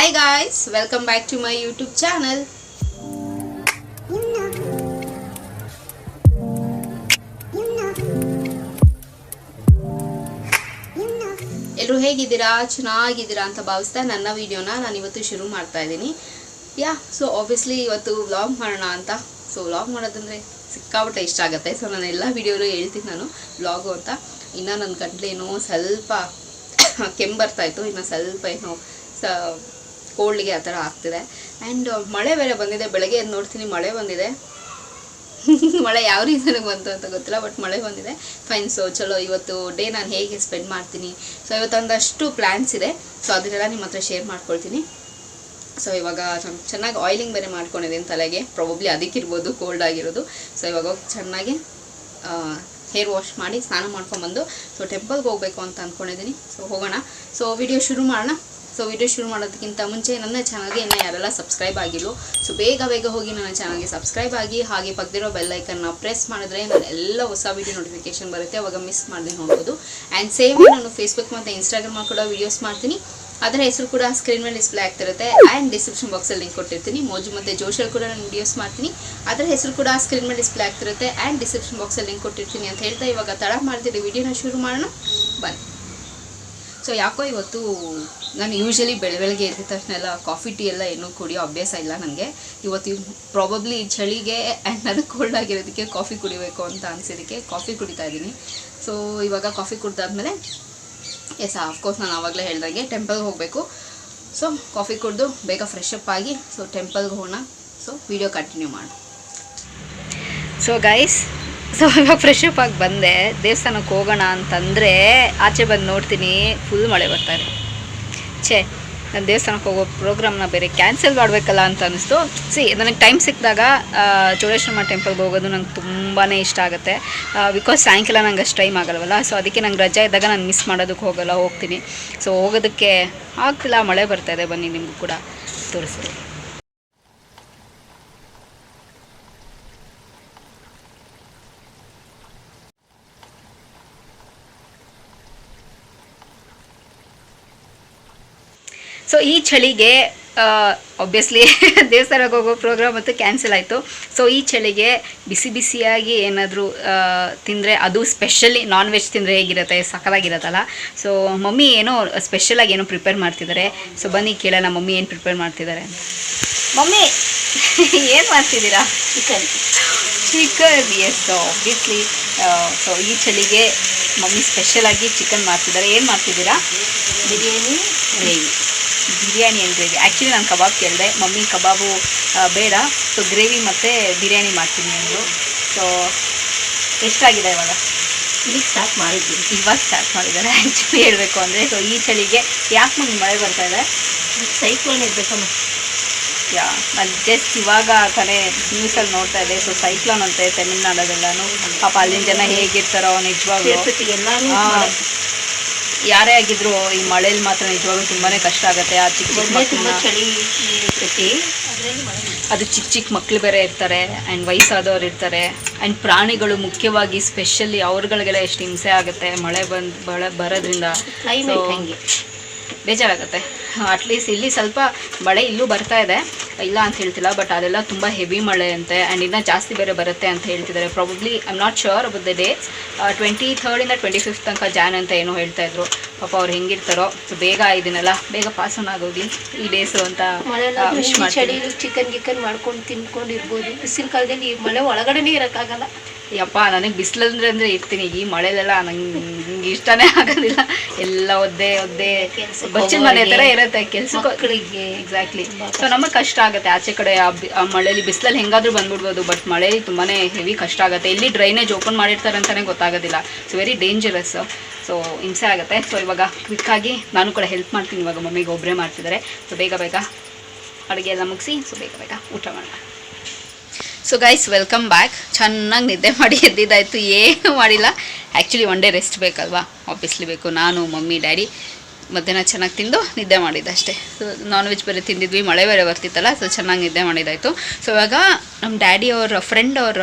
Hi guys, welcome back to my YouTube channel. ಎಲ್ಲರೂ ಹೇಗಿದ್ದೀರಾ? ಚೆನ್ನಾಗಿದ್ದೀರಾ ಅಂತ ಭಾವಿಸ್ತಾ ನನ್ನ ವಿಡಿಯೋನ ನಾನು ಇವತ್ತು ಶುರು ಮಾಡ್ತಾ ಇದ್ದೀನಿ. ಸೊ ಆಬ್ವಿಯಸ್ಲಿ ಇವತ್ತು ವ್ಲಾಗ್ ಮಾಡೋಣ ಅಂತ. ಸೊ ವ್ಲಾಗ್ ಮಾಡೋದಂದರೆ ಸಿಕ್ಕಾಪಟ್ಟೆ ಇಷ್ಟ ಆಗುತ್ತೆ. ಸೊ ನಾನು ಎಲ್ಲ ವಿಡಿಯೋಲು ಹೇಳ್ತೀನಿ ನಾನು ವ್ಲಾಗು ಅಂತ. ಇನ್ನು ನನ್ನ ಗಂಟ್ಲೇನೋ ಸ್ವಲ್ಪ ಕೆಮ್ಮು ಬರ್ತಾಯಿತ್ತು, ಇನ್ನು ಸ್ವಲ್ಪ ಏನೋ ಕೋಲ್ಡ್ಗೆ ಆ ಥರ ಆಗ್ತಿದೆ. ಆ್ಯಂಡ್ ಮಳೆ ಬೇರೆ ಬಂದಿದೆ. ಬೆಳಗ್ಗೆ ಎದ್ದು ನೋಡ್ತೀನಿ ಮಳೆ ಬಂದಿದೆ. ಮಳೆ ಯಾವ ರೀಸನ್ಗೆ ಬಂತು ಅಂತ ಗೊತ್ತಿಲ್ಲ, ಬಟ್ ಮಳೆ ಬಂದಿದೆ. ಫೈನ್. ಸೊ ಚಲೋ ಇವತ್ತು ಡೇ ನಾನು ಹೇಗೆ ಸ್ಪೆಂಡ್ ಮಾಡ್ತೀನಿ. ಸೊ ಇವತ್ತೊಂದಷ್ಟು ಪ್ಲ್ಯಾನ್ಸ್ ಇದೆ. ಸೊ ಅದನ್ನೆಲ್ಲ ನಿಮ್ಮ ಹತ್ರ ಶೇರ್ ಮಾಡ್ಕೊಳ್ತೀನಿ. ಸೊ ಇವಾಗ ಚೆನ್ನಾಗಿ ಆಯಿಲಿಂಗ್ ಬೇರೆ ಮಾಡ್ಕೊಂಡಿದ್ದೀನಿ ತಲೆಗೆ. ಪ್ರಾಬಬ್ಲಿ ಅದಕ್ಕಿರ್ಬೋದು ಕೋಲ್ಡ್ ಆಗಿರೋದು. ಸೊ ಇವಾಗ ಚೆನ್ನಾಗಿ ಹೇರ್ ವಾಶ್ ಮಾಡಿ ಸ್ನಾನ ಮಾಡ್ಕೊಂಬಂದು ಸೊ ಟೆಂಪಲ್ಗೆ ಹೋಗಬೇಕು ಅಂತ ಅಂದ್ಕೊಂಡಿದ್ದೀನಿ. ಸೊ ಹೋಗೋಣ. ಸೊ ವಿಡಿಯೋ ಶುರು ಮಾಡೋಣ. ಸೊ ವಿಡಿಯೋ ಶುರು ಮಾಡೋದಕ್ಕಿಂತ ಮುಂಚೆ ನನ್ನ ಚಾನಲ್ಗೆ ಇನ್ನೂ ಯಾರೆಲ್ಲ ಸಬ್ಸ್ಕ್ರೈಬ್ ಆಗಿಲ್ಲ, ಸೊ ಬೇಗ ಹೋಗಿ ನನ್ನ ಚಾನಲ್ಗೆ ಸಬ್ಸ್ಕ್ರೈಬ್ ಆಗಿ, ಹಾಗೆ ಪಕ್ಕದಿರೋ ಬೆಲ್ಲೈಕನ್ನ ಪ್ರೆಸ್ ಮಾಡಿದ್ರೆ ನಾನು ಎಲ್ಲ ಹೊಸ ವೀಡಿಯೋ ನೋಟಿಫಿಕೇಶನ್ ಬರುತ್ತೆ, ಅವಾಗ ಮಿಸ್ ಮಾಡದೆ ನೋಡ್ಬೋದು. ಆ್ಯಂಡ್ ಸೇಮ್ ನಾನು ಫೇಸ್ಬುಕ್ ಮತ್ತು ಇನ್ಸ್ಟಾಗ್ರಾಮ್ ಕೂಡ ವೀಡಿಯೋಸ್ ಮಾಡ್ತೀನಿ. ಅದರ ಹೆಸರು ಕೂಡ ಸ್ಕ್ರೀನ್ ಮೇಲೆ ಡಿಸ್ಪ್ಲೇ ಆಗ್ತಿರುತ್ತೆ. ಆ್ಯಂಡ್ ಡಿಸ್ಕ್ರಿಪ್ಷನ್ ಬಾಕ್ಸಲ್ಲಿ ಲಿಂಕ್ ಕೊಟ್ಟಿರ್ತೀನಿ. ಮೋಜು ಮತ್ತು ಜೋಶಲ್ಲಿ ಕೂಡ ನಾನು ವೀಡಿಯೋಸ್ ಮಾಡ್ತೀನಿ. ಅದರ ಹೆಸರು ಕೂಡ ಸ್ಕ್ರೀನ್ ಮೇಲೆ ಡಿಸ್ಪ್ಲೇ ಆಗ್ತಿರುತ್ತೆ. ಆ್ಯಂಡ್ ಡಿಸ್ಕ್ರಿಪ್ಷನ್ ಬಾಕ್ಸಲ್ಲಿ ಲಿಂಕ್ ಕೊಟ್ಟಿರ್ತೀನಿ ಅಂತ ಹೇಳ್ತಾ ಇವಾಗ ತಡ ಮಾಡ್ತಿದ್ದೆ ವಿಡಿಯೋನ ಶುರು ಮಾಡೋಣ ಬನ್ನಿ. ಸೊ ಯಾಕೋ ಇವತ್ತು ನಾನು ಯೂಶ್ವಲಿ ಬೆಳಗ್ಗೆ ಎದ್ದ ತಕ್ಷಣ ಎಲ್ಲ ಕಾಫಿ ಟೀ ಎಲ್ಲ ಏನೂ ಕುಡಿಯೋ ಅಭ್ಯಾಸ ಇಲ್ಲ ನನಗೆ. ಇವತ್ತು ಪ್ರಾಬಬ್ಲಿ ಚಳಿಗೆ ಆ್ಯಂಡ್ ನನಗೆ ಕೋಲ್ಡ್ ಆಗಿರೋದಕ್ಕೆ ಕಾಫಿ ಕುಡಿಬೇಕು ಅಂತ ಅನಿಸಿದ್ದಕ್ಕೆ ಕಾಫಿ ಕುಡಿತಾ ಇದ್ದೀನಿ. ಸೊ ಇವಾಗ ಕಾಫಿ ಕುಡ್ದಾದ್ಮೇಲೆ ಆಫ್ಕೋರ್ಸ್ ನಾನು ಆವಾಗಲೇ ಹೇಳ್ದಂಗೆ ಟೆಂಪಲ್ಗೆ ಹೋಗಬೇಕು. ಸೊ ಕಾಫಿ ಕುಡಿದು ಬೇಗ ಫ್ರೆಶ್ ಅಪ್ ಆಗಿ ಸೊ ಟೆಂಪಲ್ಗೆ ಹೋಗೋಣ. ಸೊ ವಿಡಿಯೋ ಕಂಟಿನ್ಯೂ ಮಾಡೋಣ. ಸೊ ಗೈಸ್, ಸೊ ಇವಾಗ ಫ್ರೆಶ್ ಅಪ್ ಆಗಿ ಬಂದೆ. ದೇವಸ್ಥಾನಕ್ಕೆ ಹೋಗೋಣ ಅಂತಂದರೆ ಆಚೆ ಬಂದು ನೋಡ್ತೀನಿ ಫುಲ್ ಮಳೆ ಬರ್ತಾರೆ. ನಾನು ದೇವಸ್ಥಾನಕ್ಕೆ ಹೋಗೋ ಪ್ರೋಗ್ರಾಮ್ನ ಬೇರೆ ಕ್ಯಾನ್ಸಲ್ ಮಾಡಬೇಕಲ್ಲ ಅಂತ ಅನ್ನಿಸ್ತು. ನನಗೆ ಟೈಮ್ ಸಿಕ್ಕಿದಾಗ ಚೋಳೇಶ್ವರಮ್ಮ ಟೆಂಪಲ್ಗೆ ಹೋಗೋದು ನಂಗೆ ತುಂಬಾ ಇಷ್ಟ ಆಗುತ್ತೆ. ಬಿಕಾಸ್ ಸಾಯಂಕಾಲ ನಂಗೆ ಅಷ್ಟು ಟೈಮ್ ಆಗಲ್ವಲ್ಲ. ಸೊ ಅದಕ್ಕೆ ನಂಗೆ ರಜೆ ಇದ್ದಾಗ ನಾನು ಮಿಸ್ ಮಾಡೋದಕ್ಕೆ ಹೋಗ್ತೀನಿ. ಸೊ ಹೋಗೋದಕ್ಕೆ ಆಗ್ತಿಲ್ಲ, ಮಳೆ ಬರ್ತಾಯಿದೆ. ಬನ್ನಿ ನಿಮಗೂ ಕೂಡ ತೋರಿಸ್ತೀನಿ. ಸೊ ಈ ಚಳಿಗೆ ಆಬ್ವಿಯಸ್ಲಿ ದೇವಸ್ಥಾನಕ್ಕೆ ಹೋಗೋ ಪ್ರೋಗ್ರಾಮ್ ಮತ್ತು ಕ್ಯಾನ್ಸಲ್ ಆಯಿತು. ಸೊ ಈ ಚಳಿಗೆ ಬಿಸಿಯಾಗಿ ಏನಾದರೂ ತಿಂದರೆ, ಅದು ಸ್ಪೆಷಲಿ ನಾನ್ ವೆಜ್ ತಿಂದರೆ ಹೇಗಿರುತ್ತೆ, ಸಕ್ಕತ್ತಾಗಿರುತ್ತಲ್ಲ. ಸೊ ಮಮ್ಮಿ ಏನೋ ಸ್ಪೆಷಲಾಗಿ ಏನೋ ಪ್ರಿಪೇರ್ ಮಾಡ್ತಿದ್ದಾರೆ. ಸೊ ಬನ್ನಿ ಕೇಳೋಣ ಮಮ್ಮಿ ಏನು ಪ್ರಿಪೇರ್ ಮಾಡ್ತಿದ್ದಾರೆ. ಮಮ್ಮಿ ಏನು ಮಾಡ್ತಿದ್ದೀರಾ? ಚಿಕನ್. S, obviously. ಸೊ ಈ ಚಳಿಗೆ ಮಮ್ಮಿ ಸ್ಪೆಷಲಾಗಿ ಚಿಕನ್ ಮಾಡ್ತಿದ್ದಾರೆ. ಏನು ಮಾಡ್ತಿದ್ದೀರಾ? Biryani and gravy. ಆ್ಯಕ್ಚುಲಿ ನಾನು ಕಬಾಬ್ ಕೇಳಿದೆ, ಮಮ್ಮಿ ಕಬಾಬು ಬೇಡ, ಸೊ ಗ್ರೇವಿ ಮತ್ತು ಬಿರಿಯಾನಿ ಮಾಡ್ತೀನಿ ಅಂದರು. ಸೊ ಎಷ್ಟಾಗಿದೆ ಇವಾಗ? ಇವಾಗ ಸ್ಟಾರ್ಟ್ ಮಾಡಿದ್ದಾರೆ ಆ್ಯಕ್ಚುಲಿ ಹೇಳಬೇಕು ಅಂದರೆ. ಸೊ ಈ ಚಳಿಗೆ ಯಾಕೆ ಮುಂದೆ ಮಳೆ ಬರ್ತಾಯಿದೆ? ಸೈಕ್ಲೋನ್ ಇರಬೇಕಮ್ಮ. ನಾನು ಜಸ್ಟ್ ಇವಾಗ ತಾನೇ ನ್ಯೂಸಲ್ಲಿ ನೋಡ್ತಾ ಇದ್ದೆ. ಸೊ ಸೈಕ್ಲೋನ್ ಅಂತೆ ತಮಿಳ್ನಾಡದೆಲ್ಲನೂ. ಪಾಪ ಅಲ್ಲಿನ ಜನ ಹೇಗಿರ್ತಾರೋ ನಿಜವಾಗ್ಲೂ. ಯಾರೇ ಆಗಿದ್ರು ಈ ಮಳೇಲಿ ಮಾತ್ರ ನಿಜವಾಗ್ಲೂ ತುಂಬಾ ಕಷ್ಟ ಆಗುತ್ತೆ. ಆ ಚಿಕ್ಕ ಚಳಿ ಇರ್ತೈತಿ, ಅದು ಚಿಕ್ಕ ಮಕ್ಕಳು ಬೇರೆ ಇರ್ತಾರೆ, ಆ್ಯಂಡ್ ವಯಸ್ಸಾದವ್ರು ಇರ್ತಾರೆ, ಆ್ಯಂಡ್ ಪ್ರಾಣಿಗಳು ಮುಖ್ಯವಾಗಿ ಸ್ಪೆಷಲಿ ಅವ್ರುಗಳಿಗೆಲ್ಲ ಎಷ್ಟು ಹಿಂಸೆ ಆಗುತ್ತೆ ಮಳೆ ಬರೋದ್ರಿಂದ. ಬೇಜಾರಾಗುತ್ತೆ. ಅಟ್ಲೀಸ್ಟ್ ಇಲ್ಲಿ ಸ್ವಲ್ಪ ಮಳೆ ಇಲ್ಲೂ ಬರ್ತಾ ಇದೆ, ಇಲ್ಲ ಅಂತ ಹೇಳ್ತಿಲ್ಲ, ಬಟ್ ಅದೆಲ್ಲ ತುಂಬ ಹೆವಿ ಮಳೆ ಅಂತೆ. ಆ್ಯಂಡ್ ಇನ್ನೂ ಜಾಸ್ತಿ ಬೇರೆ ಬರುತ್ತೆ ಅಂತ ಹೇಳ್ತಿದ್ದಾರೆ. Probably I am not sure about the dates. 23rd 25th ತನಕ ಜಾನ್ ಅಂತ ಏನೋ ಹೇಳ್ತಾಯಿದ್ರು. ಪಾಪ ಅವ್ರು ಹೆಂಗಿರ್ತಾರೋ. ಸೊ ಬೇಗ ಇದನ್ನೆಲ್ಲ ಬೇಗ ಪಾಸ್ ಆನ್ ಆಗೋಗಿ ಈ ಡೇಸು ಅಂತ ವಿಶ್ ಮಾಡಿ. ಚಿಕನ್ ಮಾಡ್ಕೊಂಡು ತಿನ್ಕೊಂಡಿರ್ಬೋದು. ಬಿಸಿಲು ಕಾಲದಲ್ಲಿ ಮಳೆ ಒಳಗಡೆನೇ ಇರೋಕ್ಕಾಗಲ್ಲ. ಯಪ್ಪ, ನನಗೆ ಬಿಸಿಲಂದ್ರೆ ಇರ್ತೀನಿ. ಈ ಮಳೆಲೆಲ್ಲ ನಂಗೆ ಇಷ್ಟನೇ ಆಗೋದಿಲ್ಲ. ಎಲ್ಲ ಒದ್ದೆ ಬಚ್ಚಿನ ಮನೆ ಥರ ಇರುತ್ತೆ ಕೆಲಸಗಳಿಗೆ. ಎಕ್ಸಾಕ್ಟ್ಲಿ. ಸೊ ನಮಗೆ ಕಷ್ಟ ಆಗುತ್ತೆ ಆಚೆ ಕಡೆ ಆ ಮಳೇಲಿ. ಬಿಸಿಲಲ್ಲಿ ಹೆಂಗಾದರೂ ಬಂದ್ಬಿಡ್ಬೋದು, ಬಟ್ ಮಳೇಲಿ ತುಂಬಾ ಹೆವಿ ಕಷ್ಟ ಆಗುತ್ತೆ. ಇಲ್ಲಿ ಡ್ರೈನೇಜ್ ಓಪನ್ ಮಾಡಿರ್ತಾರೆ ಅಂತಲೇ ಗೊತ್ತಾಗೋದಿಲ್ಲ. So very dangerous. ಸೊ ಹಿಂಸೆ ಆಗುತ್ತೆ. ಸೊ ಇವಾಗ ಕ್ವಿಕ್ಕಾಗಿ ನಾನು ಕೂಡ ಹೆಲ್ಪ್ ಮಾಡ್ತೀನಿ. ಇವಾಗ ಮಮ್ಮಿಗೆ ಒಬ್ಬರೇ ಮಾಡ್ತಿದ್ದಾರೆ. ಸೊ ಬೇಗ ಅಡುಗೆ ಎಲ್ಲ ಮುಗಿಸಿ ಸೊ ಬೇಗ ಊಟ ಮಾಡೋಣ. So guys, welcome back. ಚೆನ್ನಾಗಿ ನಿದ್ದೆ ಮಾಡಿ ಎದ್ದಿದ್ದಾಯಿತು, ಏನೂ ಮಾಡಿಲ್ಲ. ಆ್ಯಕ್ಚುಲಿ ಒನ್ ಡೇ ರೆಸ್ಟ್ ಬೇಕಲ್ವಾ, ಆಬ್ವಿಯಸ್ಲಿ ಬೇಕು. ನಾನು ಮಮ್ಮಿ ಡ್ಯಾಡಿ ಮಧ್ಯಾಹ್ನ ಚೆನ್ನಾಗಿ ತಿಂದು ನಿದ್ದೆ ಮಾಡಿದ್ದೆ ಅಷ್ಟೇ. ಸೊ ನಾನ್ ವೆಜ್ ಬೇರೆ ತಿಂದಿದ್ವಿ, ಮಳೆ ಬೇರೆ ಬರ್ತಿತ್ತಲ್ಲ. ಸೊ ಚೆನ್ನಾಗಿ ನಿದ್ದೆ ಮಾಡಿದ್ದಾಯಿತು. ಸೊ ಇವಾಗ ನಮ್ಮ ಡ್ಯಾಡಿ ಅವ್ರ ಫ್ರೆಂಡ್ ಅವ್ರ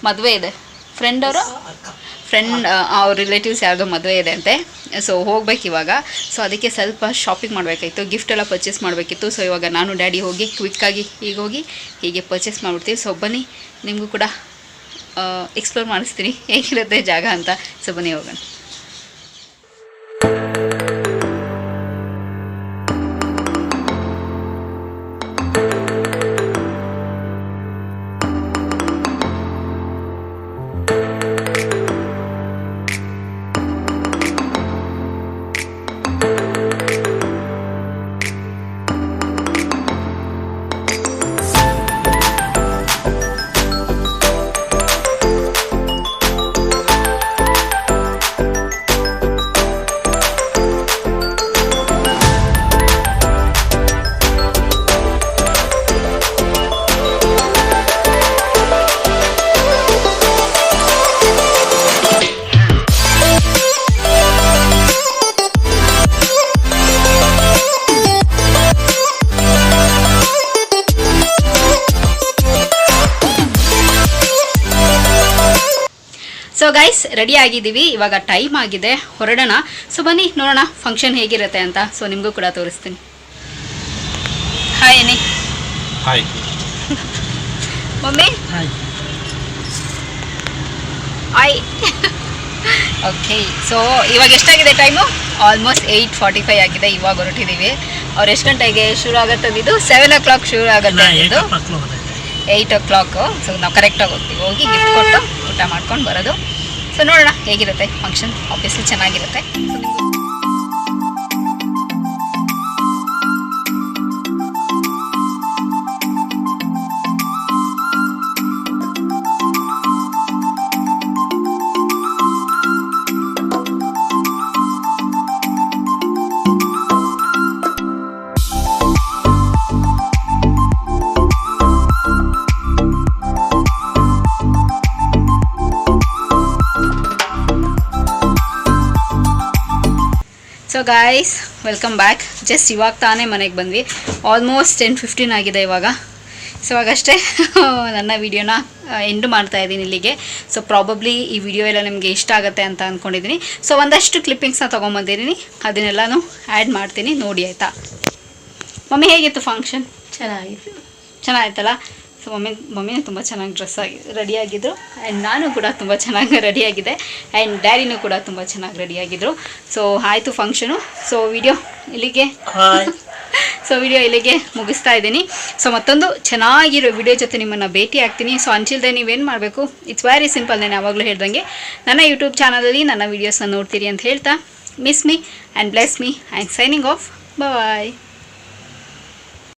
ಮದುವೆ ಇದೆ. ಫ್ರೆಂಡ್ ಅವ್ರ ರಿಲೇಟಿವ್ಸ್ ಯಾರ್ದೋ ಮದುವೆ ಇದೆ ಅಂತೆ. ಸೊ ಹೋಗ್ಬೇಕು ಇವಾಗ. ಸೊ ಅದಕ್ಕೆ ಸ್ವಲ್ಪ ಶಾಪಿಂಗ್ ಮಾಡಬೇಕಾಯಿತು, ಗಿಫ್ಟ್ ಎಲ್ಲ ಪರ್ಚೇಸ್ ಮಾಡಬೇಕಿತ್ತು. ಸೊ ಇವಾಗ ನಾನು ಡ್ಯಾಡಿ ಹೋಗಿ ಕ್ವಿಕ್ಕಾಗಿ ಈಗ ಹೋಗಿ ಹೀಗೆ ಪರ್ಚೇಸ್ ಮಾಡಿಬಿಡ್ತೀವಿ. ಸೊ ಬನ್ನಿ ನಿಮಗೂ ಕೂಡ ಎಕ್ಸ್ಪ್ಲೋರ್ ಮಾಡಿಸ್ತೀನಿ ಹೇಗಿರುತ್ತೆ ಜಾಗ ಅಂತ. ಸೊ ಬನ್ನಿ ಹೋಗೋಣ. ಸೊ ಗೈಸ್ ರೆಡಿ ಆಗಿದ್ದೀವಿ, ಇವಾಗ ಟೈಮ್ ಆಗಿದೆ, ಹೊರಡೋಣ. ಸೊ ಬನ್ನಿ ನೋಡೋಣ ಫಂಕ್ಷನ್ ಹೇಗಿರುತ್ತೆ ಅಂತ. ಸೊ ನಿಮಗೂ ಕೂಡ ತೋರಿಸ್ತೀನಿ. ಹಾಯ್ ಏನಿ. Hi mummy. Hi. Okay, so ಇವಾಗ ಎಷ್ಟಾಗಿದೆ ಟೈಮು? ಆಲ್ಮೋಸ್ಟ್ 8:45 ಆಗಿದೆ. ಇವಾಗ ಹೊರಟಿದ್ದೀವಿ. ಅವ್ರು ಎಷ್ಟು ಗಂಟೆಗೆ ಶುರು ಆಗುತ್ತೆ? ಇದು 7 o'clock ಶುರು ಆಗುತ್ತೆ. ಇದು 8 o'clock. ಸೊ ನಾವು ಕರೆಕ್ಟಾಗಿ ಹೋಗ್ತೀವಿ, ಹೋಗಿ ಗಿಫ್ಟ್ ಕೊಟ್ಟು ಊಟ ಮಾಡ್ಕೊಂಡು ಬರೋದು. ಸೊ ನೋಡೋಣ ಹೇಗಿರುತ್ತೆ ಫಂಕ್ಷನ್. ಆಬ್ವಿಯಸ್ಲಿ ಚೆನ್ನಾಗಿರುತ್ತೆ. So guys welcome back. Just ಇವಾಗ ತಾನೇ ಮನೆಗೆ ಬಂದ್ವಿ. ಆಲ್ಮೋಸ್ಟ್ 10:15 ಆಗಿದೆ ಇವಾಗ. ಸೊ ಇವಾಗಷ್ಟೇ ನನ್ನ ವಿಡಿಯೋನ ಎಂಡ್ ಮಾಡ್ತಾ ಇದ್ದೀನಿ ಇಲ್ಲಿಗೆ. ಸೊ ಪ್ರಾಬಬ್ಲಿ ಈ ವಿಡಿಯೋ ಎಲ್ಲ ನಿಮಗೆ ಇಷ್ಟ ಆಗುತ್ತೆ ಅಂತ ಅಂದ್ಕೊಂಡಿದ್ದೀನಿ. ಸೊ ಒಂದಷ್ಟು ಕ್ಲಿಪ್ಪಿಂಗ್ಸ್ನ ತೊಗೊಂಬಂದಿದ್ದೀನಿ, ಅದನ್ನೆಲ್ಲನೂ ಆ್ಯಡ್ ಮಾಡ್ತೀನಿ, ನೋಡಿ ಆಯಿತಾ. ಮಮ್ಮಿ ಹೇಗಿತ್ತು ಫಂಕ್ಷನ್? ಚೆನ್ನಾಗಿತ್ತಲ್ಲ. ಸೊ ಮಮ್ಮಿನೂ ತುಂಬ ಚೆನ್ನಾಗಿ ರೆಡಿಯಾಗಿದ್ದರು. ಆ್ಯಂಡ್ ನಾನು ಕೂಡ ತುಂಬ ಚೆನ್ನಾಗಿ ರೆಡಿಯಾಗಿದೆ. ಆ್ಯಂಡ್ ಡ್ಯಾಡಿನೂ ಕೂಡ ತುಂಬ ಚೆನ್ನಾಗಿ ರೆಡಿಯಾಗಿದ್ದರು. ಸೊ ಆಯಿತು ಫಂಕ್ಷನು. ಸೊ ವಿಡಿಯೋ ಇಲ್ಲಿಗೆ ಮುಗಿಸ್ತಾ ಇದ್ದೀನಿ. ಸೊ ಮತ್ತೊಂದು ಚೆನ್ನಾಗಿರೋ ವಿಡಿಯೋ ಜೊತೆ ನಿಮ್ಮನ್ನು ಭೇಟಿ ಆಗ್ತೀನಿ. ಸೊ ಅಂಚಿಲ್ದೆ ನೀವೇನು ಮಾಡಬೇಕು, ಇಟ್ಸ್ ವೆರಿ ಸಿಂಪಲ್. ನಾನು ಯಾವಾಗಲೂ ಹೇಳ್ದಂಗೆ ನನ್ನ ಯೂಟ್ಯೂಬ್ ಚಾನಲಲ್ಲಿ ನನ್ನ ವೀಡಿಯೋಸ್ನ ನೋಡ್ತೀರಿ ಅಂತ ಹೇಳ್ತಾ, miss me and bless me and signing off. Bye.